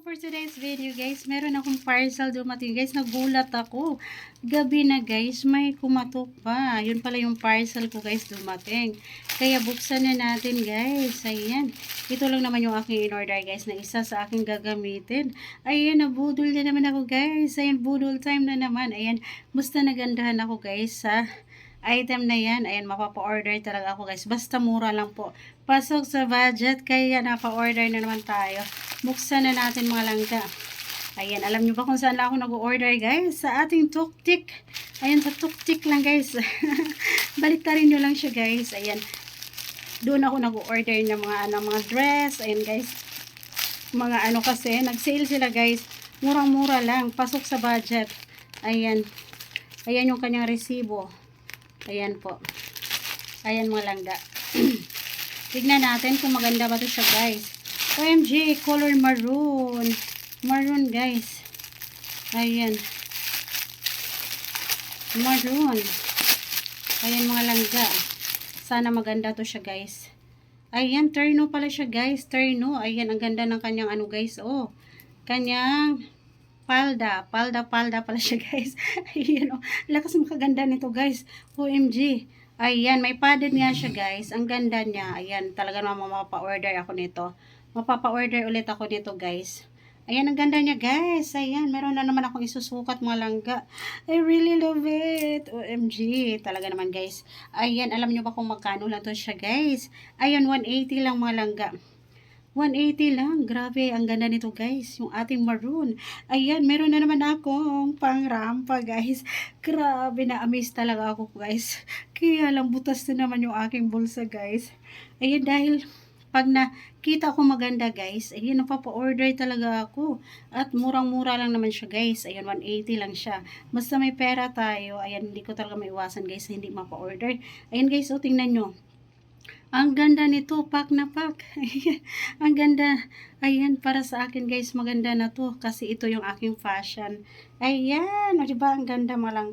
for today's video guys, meron akong parcel dumating guys. Nagulat ako. Gabi na guys, may kumatok pa. Yun pala yung parcel ko guys dumating. Kaya buksan na natin guys. Ayan. Ito lang naman yung aking in-order guys na isa sa aking gagamitin. Ayan, nabudol na naman ako guys. Ayan, budol time na naman. Ayan, musta nagandahan ako guys sa item na yan. Ayan, mapapa-order talaga ako guys. Basta mura lang po. Pasok sa budget, kaya napa-order na naman tayo. Buksan na natin mga langga. Ayan, alam nyo ba kung saan ako nag-order guys? Sa ating tuktik. Ayan, sa tuktik lang guys. Baliktarin nyo lang siya guys. Ayan, doon ako nag-order ng mga dress. Ayan guys. Mga ano kasi, nag-sale sila guys. Murang-mura lang. Pasok sa budget. Ayan. Ayan yung kanyang resibo. Ayan po. Ayan mga langga. Tignan natin kung maganda ba ito siya guys. OMG, color maroon. Maroon guys. Ayan. Maroon. Ayan mga langga. Sana maganda to siya guys. Ayan, terno pala siya guys. Terno. Ayan, ang ganda ng kanyang ano guys. Oh, kanyang palda pala siya guys. Ayan, oh, lakas makaganda nito guys. OMG. Ayan, may padded nga siya guys. Ang ganda niya. Ayan, talaga naman mapapa-order ako nito. Mapapa-order ulit ako nito guys. Ayan, ang ganda niya guys. Ayan, meron na naman akong isusukat mga langga. I really love it. OMG. Talaga naman guys. Ayan, alam nyo ba kung magkano lang to siya guys? Ayan, 180 lang mga langga. 180 lang. Grabe, ang ganda nito guys. Yung ating maroon. Ayan, meron na naman akong pang rampa guys. Grabe, na-amaze talaga ako guys. Kaya lang butas na naman yung aking bulsa guys. Ayan, dahil pag nakita ko maganda guys, ayan, napapa-order talaga ako. At murang-mura lang naman siya guys. Ayan, 180 lang siya. Basta may pera tayo, ayan, hindi ko talaga maiwasan guys, hindi mapa-order. Ayan guys, oh, tingnan nyo. Ang ganda nito, pack na pack. Ayan, ang ganda. Ayan, para sa akin guys, maganda na to. Kasi ito yung aking fashion. Ayan, o diba, ang ganda mga langga.